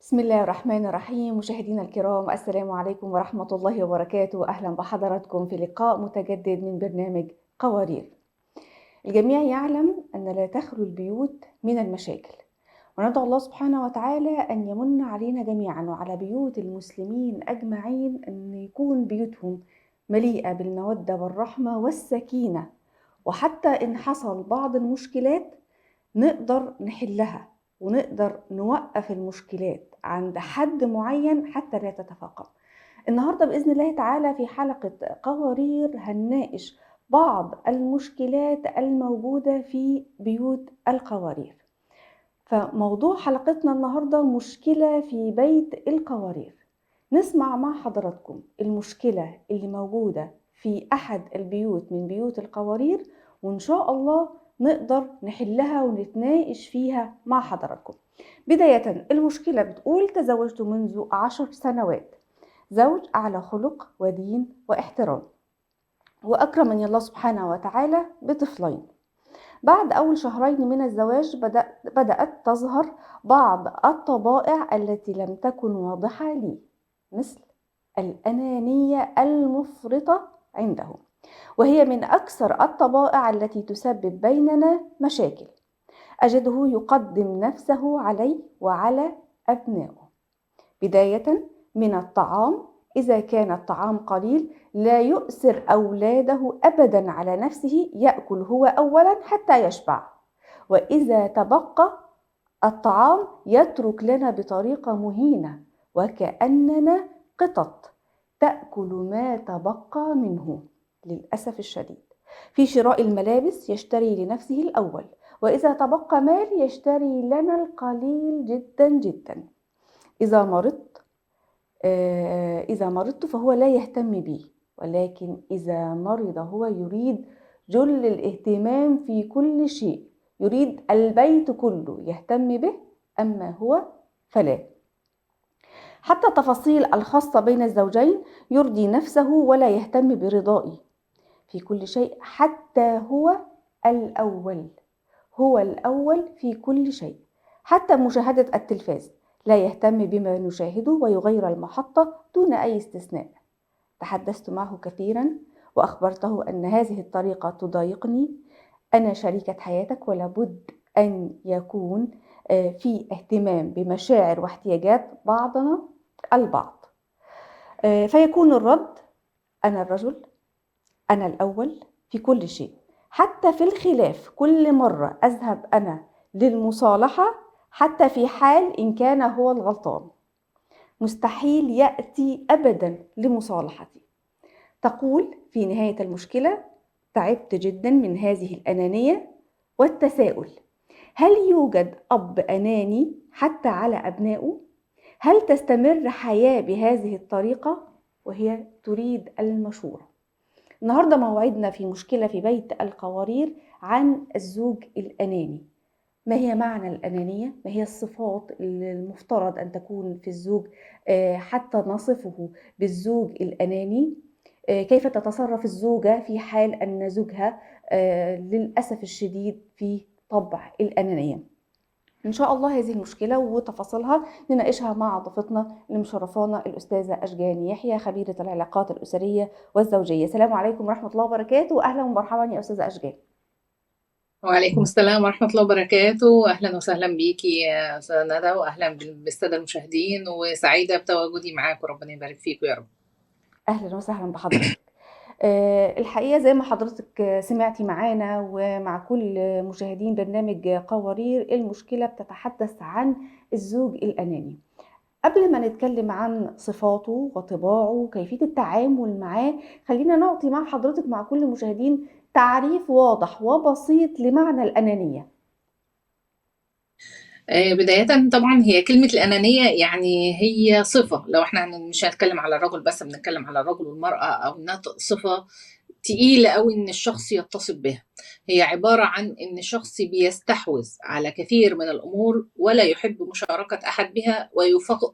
بسم الله الرحمن الرحيم. مشاهدينا الكرام، السلام عليكم ورحمة الله وبركاته. أهلا بحضراتكم في لقاء متجدد من برنامج قوارير. الجميع يعلم أن لا تخلو البيوت من المشاكل، وندعو الله سبحانه وتعالى أن يمن علينا جميعا وعلى بيوت المسلمين أجمعين أن يكون بيوتهم مليئة بالمودة والرحمة والسكينة، وحتى إن حصل بعض المشكلات نقدر نحلها ونقدر نوقف المشكلات عند حد معين حتى لا تتفاقم. النهاردة بإذن الله تعالى في حلقة قوارير هنناقش بعض المشكلات الموجودة في بيوت القوارير. فموضوع حلقتنا النهاردة مشكلة في بيت القوارير. نسمع مع حضراتكم المشكلة اللي موجودة في أحد البيوت من بيوت القوارير، وإن شاء الله نقدر نحلها ونتناقش فيها مع حضراتكم. بداية المشكلة بتقول: تزوجت منذ 10 سنوات، زوج أعلى خلق ودين واحترام، وأكرمني الله سبحانه وتعالى بطفلين. بعد أول شهرين من الزواج بدأت تظهر بعض الطبائع التي لم تكن واضحة لي، مثل الأنانية المفرطة عنده، وهي من أكثر الطبائع التي تسبب بيننا مشاكل. أجده يقدم نفسه علي وعلى أبنائه، بداية من الطعام. إذا كان الطعام قليل لا يؤثر أولاده أبدا على نفسه، يأكل هو أولا حتى يشبع، وإذا تبقى الطعام يترك لنا بطريقة مهينة، وكأننا قطط تأكل ما تبقى منه. للأسف الشديد، في شراء الملابس يشتري لنفسه الأول، وإذا تبقى مال يشتري لنا القليل جدا جدا. إذا مرضت فهو لا يهتم بي، ولكن إذا مرض هو يريد جل الاهتمام في كل شيء، يريد البيت كله يهتم به، أما هو فلا. حتى التفاصيل الخاصة بين الزوجين يرضي نفسه ولا يهتم برضائي في كل شيء، حتى هو الأول في كل شيء. حتى مشاهدة التلفاز لا يهتم بما نشاهده ويغير المحطة دون أي استثناء. تحدثت معه كثيرا وأخبرته أن هذه الطريقة تضايقني. أنا شريكة حياتك، ولابد أن يكون في اهتمام بمشاعر واحتياجات بعضنا البعض. فيكون الرد: أنا الرجل، أنا الأول في كل شيء. حتى في الخلاف كل مرة أذهب أنا للمصالحة، حتى في حال إن كان هو الغلطان، مستحيل يأتي أبدا لمصالحتي. تقول في نهاية المشكلة: تعبت جدا من هذه الأنانية والتساؤل، هل يوجد أب أناني حتى على أبنائه؟ هل تستمر حياة بهذه الطريقة؟ وهي تريد المشورة. النهاردة موعدنا في مشكلة في بيت القوارير عن الزوج الأناني. ما هي معنى الأنانية؟ ما هي الصفات اللي المفترض أن تكون في الزوج حتى نصفه بالزوج الأناني؟ كيف تتصرف الزوجة في حال أن زوجها للأسف الشديد في طبع الأنانية؟ إن شاء الله هذه المشكلة وتفاصيلها نناقشها مع ضيفتنا اللي مشرفانا الأستاذة أشجان يحيى، خبيرة العلاقات الأسرية والزوجية. السلام عليكم ورحمة الله وبركاته، وأهلا ومرحبا يا أستاذة أشجان. وعليكم السلام ورحمة الله وبركاته. أهلا وسهلا بيكي يا أستاذة ندى، وأهلا بالسادة المشاهدين، وسعيدة بتواجدي معاكم. ربنا يبارك فيكم يا رب. أهلا وسهلا بحضرتك. الحقيقة زي ما حضرتك سمعتي معانا ومع كل مشاهدين برنامج قوارير، المشكلة بتتحدث عن الزوج الأناني. قبل ما نتكلم عن صفاته وطباعه وكيفية التعامل معاه، خلينا نعطي مع حضرتك مع كل المشاهدين تعريف واضح وبسيط لمعنى الأنانية. بداية طبعا هي كلمة الأنانية يعني هي صفة، لو احنا مش هنتكلم على الرجل بس، بنتكلم على الرجل والمرأة، أو إنها صفة تقيلة أوي إن الشخص يتصف بها. هي عبارة عن إن الشخص بيستحوذ على كثير من الأمور ولا يحب مشاركة أحد بها،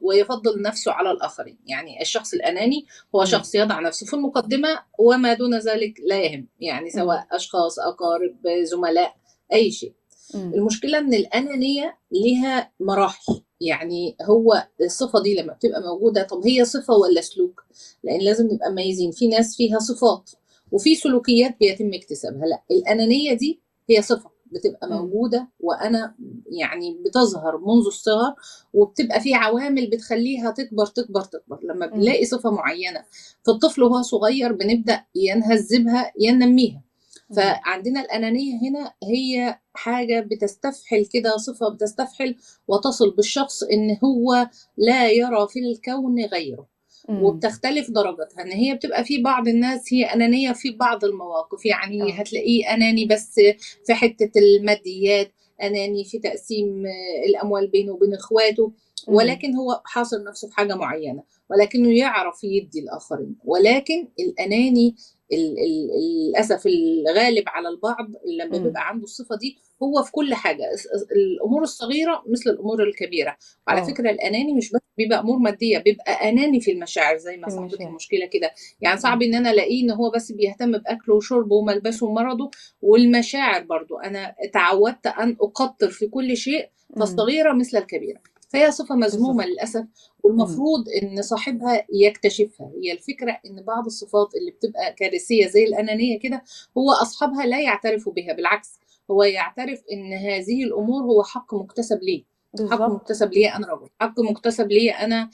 ويفضل نفسه على الآخرين. يعني الشخص الأناني هو مم. شخص يضع نفسه في المقدمة وما دون ذلك لا يهم، يعني مم. سواء أشخاص، أقارب، زملاء، أي شيء. مم. المشكلة إن الأنانية لها مراحل. يعني هو الصفة دي لما بتبقى موجودة، طب هي صفة ولا سلوك؟ لأن لازم نبقى مميزين، في ناس فيها صفات وفي سلوكيات بيتم اكتسابها. لا، الأنانية دي هي صفة بتبقى مم. موجودة، وأنا يعني بتظهر منذ الصغر، وبتبقى في عوامل بتخليها تكبر تكبر تكبر. لما مم. بنلاقي صفة معينة في الطفل وهو صغير بنبدأ يا نهذبها يا ننميها. مم. فعندنا الأنانية هنا هي حاجة بتستفحل كده، صفة بتستفحل وتصل بالشخص إن هو لا يرى في الكون غيره. مم. وبتختلف درجاتها، إن هي بتبقى في بعض الناس هي أنانية في بعض المواقف، يعني اه. هتلاقيه أناني بس في حتة الماديات، أناني في تقسيم الأموال بينه وبين إخواته، مم. ولكن هو حاصر نفسه في حاجة معينة، ولكنه يعرف يدي الآخرين. ولكن الأناني للأسف الغالب على البعض لما مم. بيبقى عنده الصفة دي، هو في كل حاجة، الأمور الصغيرة مثل الأمور الكبيرة. وعلى اه. فكرة الأناني مش بس بيبقى أمور مادية، بيبقى أناني في المشاعر زي ما في صاحبة المشاعر. المشكلة كده. يعني مم. صعب إن أنا ألاقيه إن هو بس بيهتم بأكله وشربه وملبسه ومرضه، والمشاعر برضو أنا تعودت أن أقدر في كل شيء، مم. فالصغيرة مثل الكبيرة. فهي صفة مذمومة بالظبط. للأسف، مم. والمفروض ان صاحبها يكتشفها. هي الفكرة ان بعض الصفات اللي بتبقى كارثية زي الأنانية كده، هو أصحابها لا يعترفوا بها، بالعكس هو يعترف ان هذه الأمور هو حق مكتسب ليه. حق بالظبط. مكتسب ليه أنا رجل، حق مكتسب ليه أنا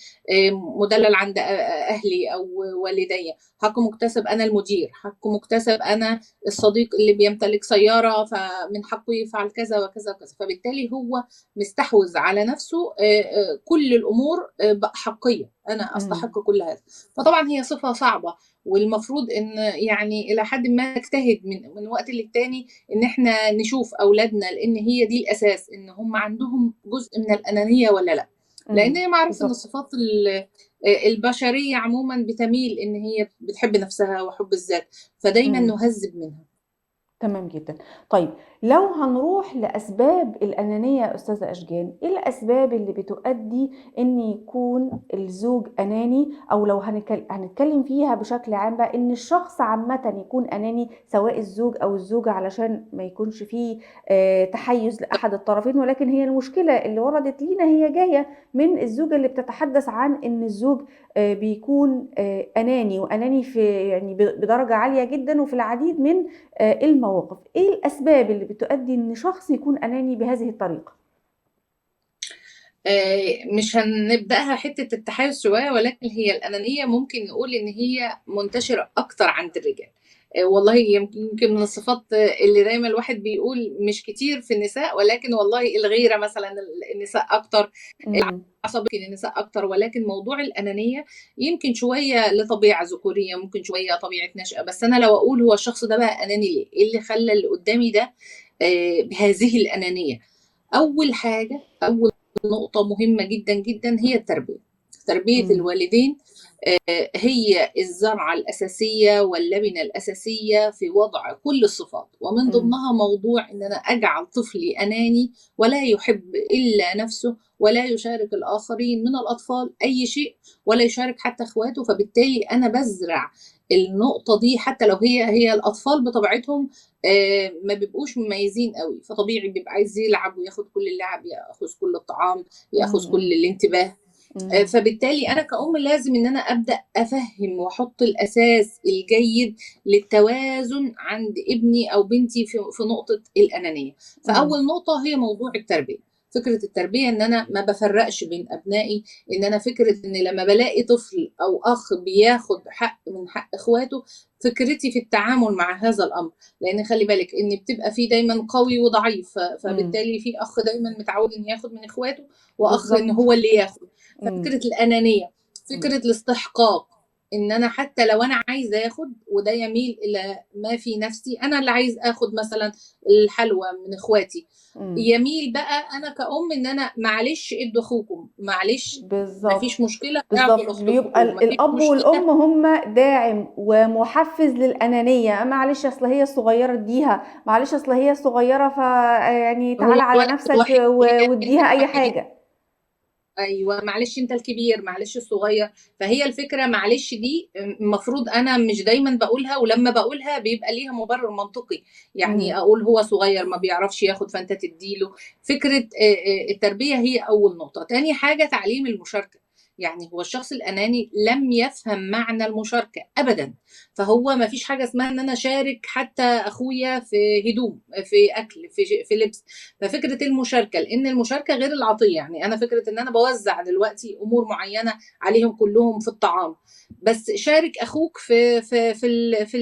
مدلل عند أهلي أو والدي، حق مكتسب أنا المدير، حق مكتسب أنا الصديق اللي بيمتلك سيارة فمن حقه يفعل كذا وكذا وكذا. فبالتالي هو مستحوذ على نفسه كل الامور حقيه، انا مم. استحق كل هذا. فطبعا هي صفه صعبه، والمفروض ان يعني الى حد ما نجتهد من وقت للتاني ان احنا نشوف اولادنا، لان هي دي الاساس، ان هم عندهم جزء من الانانيه ولا لا. لان مم. هي معروف ان بالظبط. الصفات البشريه عموما بتميل ان هي بتحب نفسها وحب الذات، فدايما مم. نهذب منها. تمام جدًا. طيب لو هنروح لأسباب الأنانية يا أستاذة أشجان، إيه الأسباب اللي بتؤدي إن يكون الزوج أناني، أو لو هنتكلم فيها بشكل عام بقى إن الشخص عامةً يكون أناني، سواء الزوج أو الزوجة، علشان ما يكونش في تحيُّز لأحد الطرفين، ولكن هي المشكلة اللي وردت لينا هي جاية من الزوجة اللي بتتحدث عن إن الزوج بيكون أناني، وأناني في يعني بدرجة عالية جدًا وفي العديد من المواقف. إيه الأسباب اللي بتؤدي إن شخص يكون أناني بهذه الطريقة؟ مش هنبدأها حتة التحيز شوية، ولكن هي الأنانية ممكن نقول إن هي منتشرة أكتر عند الرجال. والله يمكن من الصفات اللي دايما الواحد بيقول مش كتير في النساء، ولكن والله الغيرة مثلا النساء أكتر، إمم. العصبية يمكن النساء أكتر. ولكن موضوع الأنانية يمكن شوية لطبيعة ذكورية، ممكن شوية طبيعة نشأة. بس أنا لو أقول هو الشخص ده بقى أناني ليه، إيه اللي خلى اللي قدامي ده بهذه الأنانية؟ أول حاجة، أول نقطة مهمة جدا جدا هي التربية. تربية إمم. الوالدين هي الزرعة الأساسية واللبنة الأساسية في وضع كل الصفات، ومن إمم. ضمنها موضوع أن أنا أجعل طفلي أناني ولا يحب إلا نفسه، ولا يشارك الآخرين من الأطفال أي شيء، ولا يشارك حتى إخواته. فبالتالي أنا بزرع النقطة دي، حتى لو هي الأطفال بطبيعتهم ما بيبقوش مميزين قوي، فطبيعي بيبقى عايز يلعب وياخد كل اللعب، ياخذ كل الطعام، إمم. ياخذ كل إمم. الانتباه. إمم. فبالتالي انا كأم لازم ان انا ابدا افهم واحط الاساس الجيد للتوازن عند ابني او بنتي في نقطه الانانيه. إمم. فاول نقطه هي موضوع التربيه. فكره التربيه ان انا ما بفرقش بين ابنائي، ان انا فكره ان لما بلاقي طفل او اخ بياخد حق من حق اخواته، فكرتي في التعامل مع هذا الامر. لان خلي بالك ان بتبقى في دايما قوي وضعيف، إمم. فبالتالي في اخ دايما متعود ان ياخد من اخواته، واخ ان بالضبط. هو اللي ياخد. إمم. ففكرة الأنانية، إمم. فكرة الاستحقاق، إن أنا حتى لو أنا عايزة آخد وده يميل إلى ما في نفسي، أنا اللي عايز آخد مثلا الحلوى من إخواتي، إمم. يميل بقى أنا كأم إن أنا معلش ادوا أخوكم، معلش ما فيش بالضبط. مشكلة اعطوا بالضبط. بيبقى لأختكم، ما فيش الأب مشكلة. والأم هم داعم ومحفز للأنانية، معلش أصل هي الصغيرة ادّيها، معلش أصل هي الصغيرة يعني هو تعالَ على الولد نفسك الوحيد، هي وادّيها البنت أي الوحيدة، حاجة. ايوه معلش انت الكبير، معلش الصغير. فهي الفكره معلش دي المفروض انا مش دايما بقولها، ولما بقولها بيبقى ليها مبرر منطقي. يعني امم. اقول هو صغير ما بيعرفش ياخد فانت تديله. فكره التربيه هي اول نقطه. تاني حاجه تعليم المشاركه. يعني هو الشخص الاناني لم يفهم معنى المشاركه ابدا. فهو ما فيش حاجه اسمها ان انا اشارك حتى اخويا في هدوم، في اكل، في لبس. ففكره المشاركه، لان المشاركه غير العطيه. يعني انا فكره ان انا بوزع دلوقتي امور معينه عليهم كلهم في الطعام، بس شارك اخوك في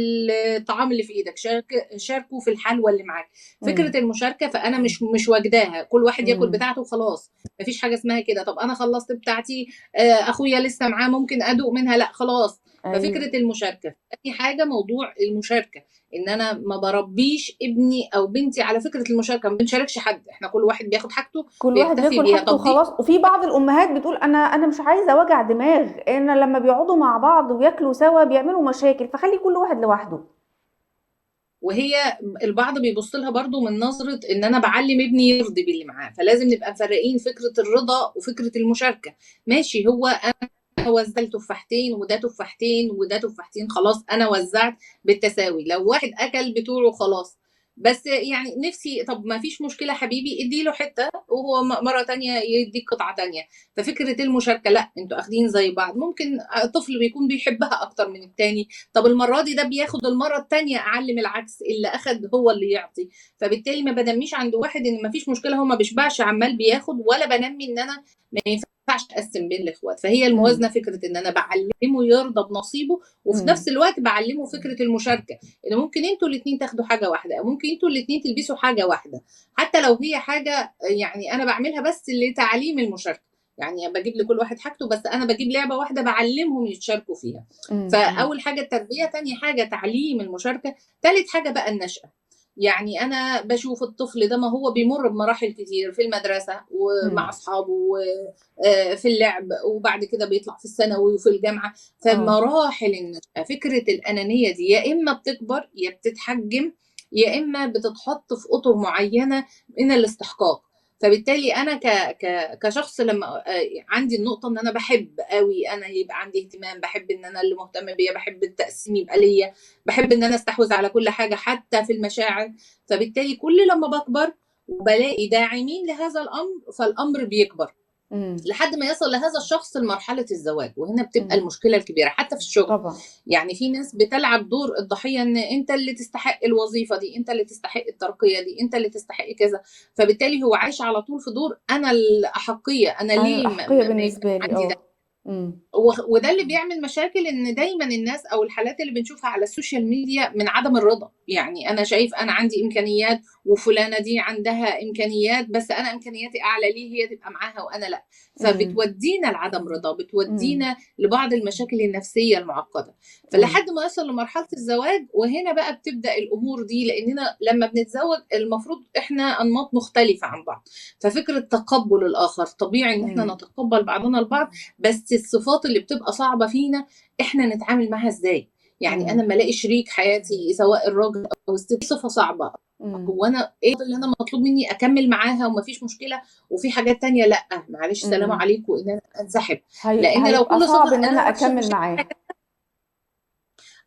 الطعام اللي في ايدك، شاركه في الحلوى اللي معاك. امم. فكره المشاركه، فانا مش واجداها كل واحد ياكل امم. بتاعته وخلاص. مفيش حاجه اسمها كده. طب انا خلصت بتاعتي، اخويا لسه معاه ممكن ادوق منها، لا خلاص. ايوه. ففكره المشاركه تاني حاجه، موضوع المشاركه، ان انا ما بربيش ابني او بنتي على فكره المشاركه. ما بنشاركش حد، احنا كل واحد بياخد حاجته كل واحد بيكتفي بياكل بيها. حاجته طب دي وخلاص، وفي بعض الامهات بتقول انا مش عايزه وجع دماغ، انا لما بيقعدوا مع بعض وياكلوا سوا بيعملوا مشاكل، فخلي كل واحد لوحده. وهي البعض بيبص لها برضو من نظره ان انا بعلم ابني يرضي باللي معاه. فلازم نبقى مفرقين فكره الرضا وفكره المشاركه. ماشي، هو انا وزعت تفاحتين وده تفاحتين وده تفاحتين، خلاص انا وزعت بالتساوي. لو واحد اكل بتوعه خلاص. بس يعني نفسي، طب ما فيش مشكلة حبيبي اديله حتة، وهو مرة تانية يديك قطعة تانية. ففكرة المشاركة، لا انتوا اخدين زي بعض. ممكن طفل بيكون بيحبها اكتر من التاني، طب المرة دي ده بياخد، المرة التانية اعلم العكس، اللي اخد هو اللي يعطي. فبالتالي ما بنميش عند واحد ان ما فيش مشكلة، هو ما بيشبعش عمال بياخد، ولا بنمي ان انا ما ينفعش اقسم بين الاخوات. فهي امم. الموازنه، فكره ان انا بعلمه يرضى بنصيبه، وفي امم. نفس الوقت بعلمه فكره المشاركه. ان ممكن انتوا الاثنين تاخدوا حاجه واحده، او ممكن انتوا الاثنين تلبسوا حاجه واحده، حتى لو هي حاجه يعني انا بعملها بس لتعليم المشاركه. يعني بجيب لكل واحد حاجته، بس انا بجيب لعبه واحده بعلمهم يتشاركوا فيها. امم. فاول حاجه التربيه، تاني حاجه تعليم المشاركه، تالت حاجه بقى النشأة. يعني انا بشوف الطفل ده ما هو بيمر بمراحل كتير في المدرسه ومع امم. اصحابه، في اللعب، وبعد كده بيطلع في الثانوي وفي الجامعه. اه. فمراحل النشأة، فكره الانانيه دي يا اما بتكبر يا بتتحجم، يا اما بتتحط في اطر معينه من الاستحقاق. فبالتالي انا كشخص لما عندي النقطه ان انا بحب قوي انا يبقى عندي اهتمام، بحب ان انا اللي مهتم بيا، بحب التقسيم يبقى ليا، بحب ان انا استحوذ على كل حاجه حتى في المشاعر. فبالتالي كل لما بكبر وبلاقي داعمين لهذا الامر، فالامر بيكبر امم. لحد ما يصل لهذا الشخص لمرحله الزواج. وهنا بتبقى امم. المشكله الكبيره حتى في الشغل. طبعا. يعني في ناس بتلعب دور الضحيه، ان انت اللي تستحق الوظيفه دي، انت اللي تستحق الترقيه دي، انت اللي تستحق كذا. فبالتالي هو عايش على طول في دور انا الاحقيه، انا انا ليه الاحقيه ما يبقى بالنسبه لي، عندي ده. اه. امم. وده اللي بيعمل مشاكل، ان دايما الناس او الحالات اللي بنشوفها على السوشيال ميديا من عدم الرضا. يعني انا شايف انا عندي امكانيات وفلانه دي عندها امكانيات، بس انا امكانياتي اعلى، ليه هي تبقى معاها وانا لا؟ امم. فبتودينا لعدم رضا، امم. بتودينا لبعض المشاكل النفسيه المعقده. امم. فلحد ما يصل لمرحله الزواج، وهنا بقى بتبدا الامور دي. لاننا لما بنتزوج المفروض احنا انماط مختلفه عن بعض. ففكره تقبل الاخر، طبيعي ان احنا امم. نتقبل بعضنا البعض، بس الصفات اللي بتبقى صعبة فينا احنا نتعامل معاها ازاي؟ يعني انا امم. لما الاقي شريك حياتي سواء الراجل او الست دي صفة صعبة، امم. هو انا ايه اللي انا مطلوب مني اكمل معاها ومفيش مشكلة، وفي حاجات تانية لا معلش سلام امم. عليكم ان انا انسحب؟ لان لو هيبقى كل صعب ان صفة انا انا وحشة اكمل مش، معاه.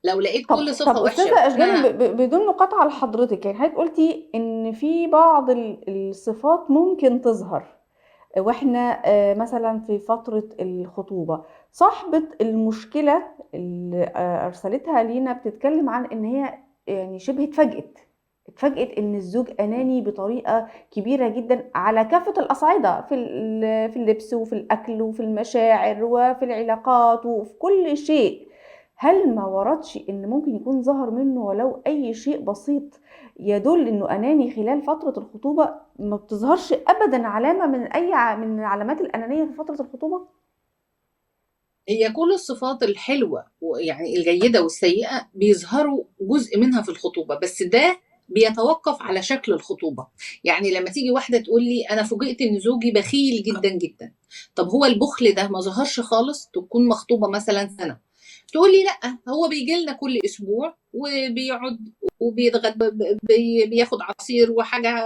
لو لقيت كل طب صفة وحشة استاذه اشجان، وانا بدون مقاطعه لحضرتك، يعني حضرتك قلتي ان في بعض الصفات ممكن تظهر واحنا مثلا في فتره الخطوبه. صاحبه المشكله اللي ارسلتها لينا بتتكلم عن ان هي يعني شبه اتفاجئت ان الزوج اناني بطريقه كبيره جدا على كافه الاصعده، في اللبس وفي الاكل وفي المشاعر وفي العلاقات وفي كل شيء. هل ما وردش ان ممكن يكون ظهر منه ولو اي شيء بسيط يدل انه اناني خلال فتره الخطوبه؟ ما بتظهرش ابدا علامه من من علامات الانانيه في فتره الخطوبه؟ هي كل الصفات الحلوة ويعني الجيدة والسيئة بيظهروا جزء منها في الخطوبة، بس ده بيتوقف على شكل الخطوبة. يعني لما تيجي واحدة تقول لي أنا فوجئت إن زوجي بخيل جدا جدا، طب هو البخل ده ما ظهرش خالص؟ تكون مخطوبة مثلا سنة، تقول لي لا هو بيجي لنا كل أسبوع وبيقعد وبيتغدى، بياخد عصير وحاجة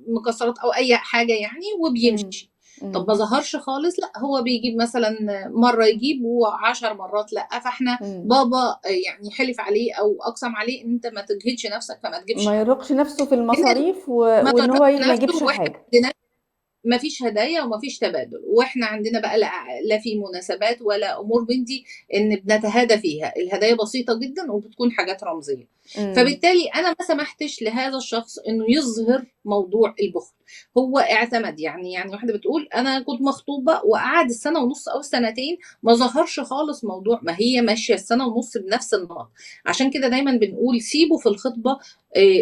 مكسرات أو أي حاجة يعني امم. وبيمشي. طب ما ظهرش خالص، لا هو بيجيب مثلا مره يجيب و10 مرات لا، فاحنا بابا يعني حلف عليه او اقسم عليه ان انت ما تجهدش نفسك فما تجيبش ما حاجه. يرهقش نفسه في هنا المصاريف ما وإن هو جربش ما نفسه، يجيبش واحنا حاجة. عندنا ما فيش هدايا وما فيش تبادل، واحنا عندنا بقى لا في مناسبات ولا امور من دي ان بنتهادى فيها. الهدايا بسيطه جدا وبتكون حاجات رمزيه. إمم. فبالتالي انا ما سمحتش لهذا الشخص انه يظهر موضوع البخل. هو اعتمد، يعني واحده بتقول انا كنت مخطوبه وقعد السنه ونص او سنتين ما ظهرش خالص موضوع، ما هي ماشيه السنه ونص بنفس النمط. عشان كده دايما بنقول سيبوا في الخطبه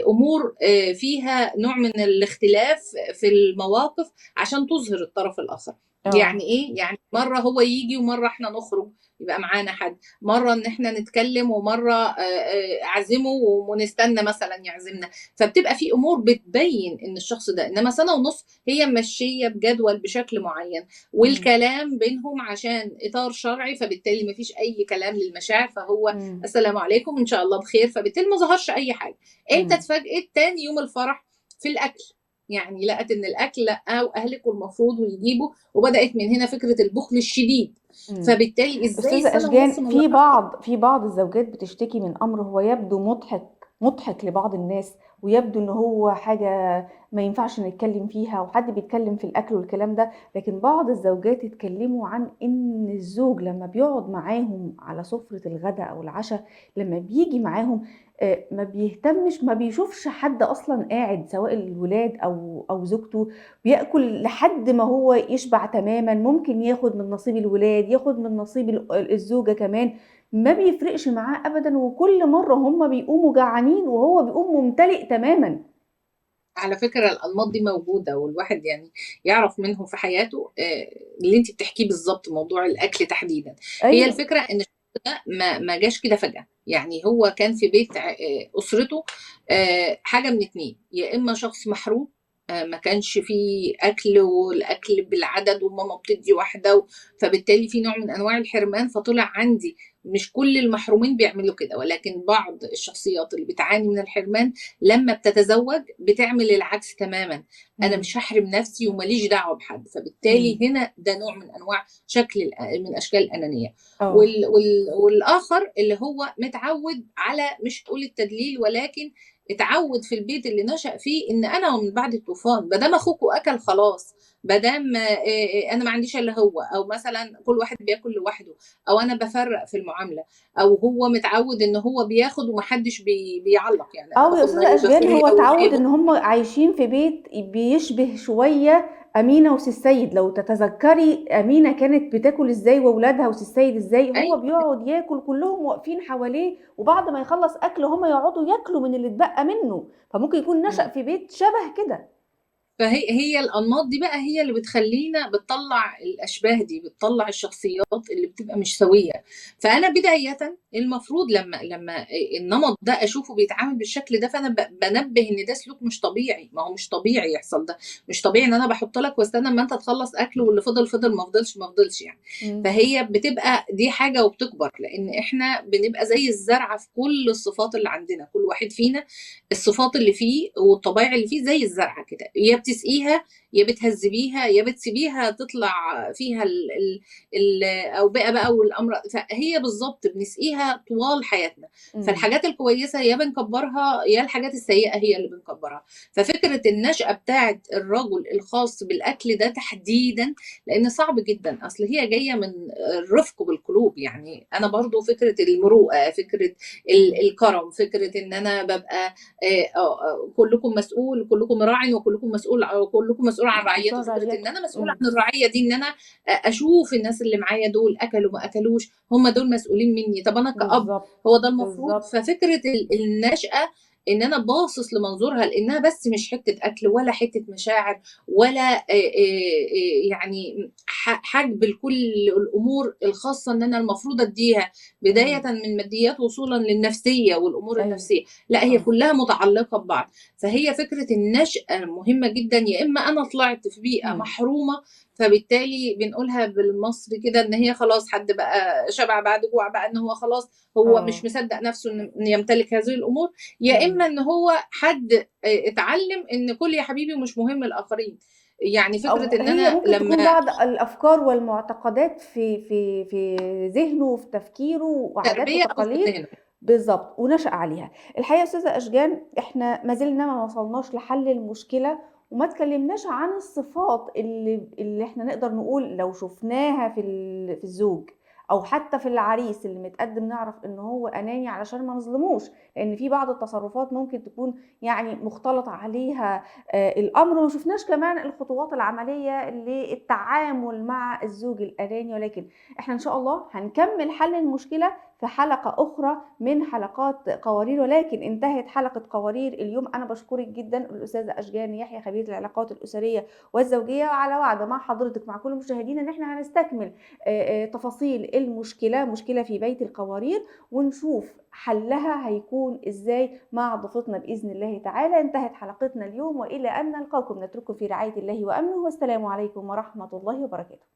امور فيها نوع من الاختلاف في المواقف عشان تظهر الطرف الآخر. يعني آه. ايه؟ يعني مرة هو يجي ومرة احنا نخرج يبقى معانا حد، مرة ان احنا نتكلم ومرة اعزمه ونستنى مثلا يعزمنا. فبتبقى في امور بتبين ان الشخص ده، انما سنة ونص هي ماشية بجدول بشكل معين، إمم. والكلام بينهم عشان اطار شرعي، فبالتالي مفيش اي كلام للمشاعر، فهو إمم. السلام عليكم ان شاء الله بخير، فبالتالي ما ظهرش اي حاجة. امتى إمم. اتفاجئت؟ تاني يوم الفرح في الاكل. يعني لقت ان الاكل لا واهلك والمفروض ويجيبوا، وبدات من هنا فكره البخل الشديد. إمم. فبالتالي ازاي أستاذة السنه ونص أشجان، ما في بعض الزوجات بتشتكي من أمر هو يبدو مضحك لبعض الناس، ويبدو إن هو حاجة ما ينفعش نتكلم فيها، وحد بيتكلم في الأكل والكلام ده، لكن بعض الزوجات اتكلموا عن إن الزوج لما بيقعد معاهم على سفرة الغدا أو العشاء، لما بيجي معاهم ما بيهتمش، ما بيشوفش حد أصلا قاعد، سواء الولاد أو زوجته، بياكل لحد ما هو يشبع تماما، ممكن ياخد من نصيب الولاد، ياخد من نصيب الزوجة كمان، ما بيفرقش معاه أبدا، وكل مرة هم بيقوموا جعانين وهو بيقوم ممتلئ تماما. على فكره الانماط دي موجوده، والواحد يعني يعرف منه في حياته اللي انت بتحكيه بالظبط، موضوع الاكل تحديدا. هي أيوه. الفكره ان الشخص ده ما جاش كده فجاه، يعني هو كان في بيت اسرته حاجه من اتنين: يا اما شخص محروم، ما كانش فيه اكل والاكل بالعدد وماما بتدي واحده فبالتالي في نوع من انواع الحرمان، فطلع عندي مش كل المحرومين بيعملوا كده، ولكن بعض الشخصيات اللي بتعاني من الحرمان لما بتتزوج بتعمل العكس تماما: انا إمم. مش هحرم نفسي وماليش دعوه بحد. فبالتالي إمم. هنا ده نوع من انواع من اشكال الانانيه. آه. والاخر اللي هو متعود على، مش تقول التدليل، ولكن اتعود في البيت اللي نشأ فيه ان انا من بعد الطوفان، ما دام اخوكوا اكل خلاص، ما دام انا ما عنديش الا هو، او مثلا كل واحد بياكل لوحده، او انا بفرق في المعامله، او هو متعود ان هو بياخد ومحدش بيعلق، يعني انا يا باخد أستاذة مالي أشجان، وبخليه هو او اتعود جيبه. إن هم عايشين في بيت بيشبه شوية أمينة وسي السيد. لو تتذكري أمينة كانت بتاكل إزاي وولادها وسي السيد إزاي، هو ايوه. بيقعد ياكل كلهم واقفين حواليه، وبعد ما يخلص أكل هم يقعدوا ياكلوا من اللي اتبقى منه، فممكن يكون نشأ في بيت شبه كده. فهي الانماط دي بقى هي اللي بتخلينا بتطلع الاشباه دي، بتطلع الشخصيات اللي بتبقى مش سويه. فانا بدايه المفروض لما النمط ده اشوفه بيتعامل بالشكل ده، فانا بنبه ان ده سلوك مش طبيعي. ما هو مش طبيعي يحصل ده، مش طبيعي ان انا بحط لك واستنى اما انت تخلص اكل، واللي فضل ما فضلش يعني. إمم. فهي بتبقى دي حاجه وبتكبر، لان احنا بنبقى زي الزرعه في كل الصفات اللي عندنا. كل واحد فينا الصفات اللي فيه والطبائع اللي فيه زي الزرعه كده، يا بتسقيها يا بتهذبيها يا بتسيبيها تطلع فيها الاوبئه بقى والامراض. فهي بالظبط بنسقيها طوال حياتنا. إمم. فالحاجات الكويسه يا بنكبرها، يا الحاجات السيئه هي اللي بنكبرها. ففكره النشأة بتاعت الرجل الخاص بالاكل ده تحديدا، لان صعب جدا، اصل هي جايه من الرفق بالقلوب. يعني انا برضو فكره المروءه، فكره إمم. الكرم، فكره ان انا ببقى كلكم مسؤول، كلكم راع وكلكم مسؤول، أو كلكم مسؤول عن رعيته. مسار فكره ان رعيته. انا مسؤول إمم. عن الرعيه دي، ان انا اشوف الناس اللي معايا دول اكلوا ما اكلوش، هم دول مسؤولين مني. طب انا كأب بالضبط. هو ده المفروض. بالضبط. ففكره النشأة ان انا باصص لمنظورها، لانها بس مش حته اكل ولا حته مشاعر ولا يعني حجب لكل الامور الخاصه ان انا المفروض اديها، بدايه إمم. من ماديات وصولا للنفسيه والامور أيوه. النفسيه. لا هي آه. كلها متعلقه ببعض. فهي فكره النشأة مهمه جدا. يا اما انا طلعت في بيئه إمم. محرومه، فبالتالي بنقولها بالمصري كده ان هي خلاص حد بقى شبع بعد جوع، بقى ان هو خلاص هو مش آه. مصدق نفسه ان يمتلك هذه الامور. يا إمم. اما ان هو حد اتعلم ان كل يا حبيبي ومش مهم الاخرين. يعني فكرة أو إن هي أنا ممكن تكون لمّا بعض الأفكار والمعتقدات في ذهنه وفي تفكيره وعادات تربية أو في وتقاليد. ذهنه. بالضبط، ونشأ عليها. الحقيقة يا أستاذة أشجان إحنا ما زلنا ما وصلناش لحل المشكلة، وما اتكلمناش عن الصفات اللي إحنا نقدر نقول لو شُفناها في الزوج أو حتى في العريس اللي متقدم نعرف إن هو أناني علشان ما نظلموش، لإن في بعض التصرفات ممكن تكون يعني مختلط عليها الأمر، وما شُفناش كمان الخطوات العملية للتعامل مع الزوج الأناني، ولكن إحنا إن شاء الله هنكمّل حل المشكلة في حلقة أخرى من حلقات قوارير، ولكن انتهت حلقة قوارير اليوم. أنا باشكرِك جدًا الأستاذة أشجان يحيى خبيرة العلاقات الأسرية والزوجية، وعلى وعد مع حضرتِك مع كل مشاهدينا إن إحنا هنستكمل تفاصيل المشكلة، مشكلة في بيت القوارير، ونشوف حلها هيكون إزاي مع ضيفتنا بإذن الله تعالى. انتهت حلقتنا اليوم، وإلى أن نلقاكم نترككم في رعاية الله وأمنه، والسلام عليكم ورحمة الله وبركاته.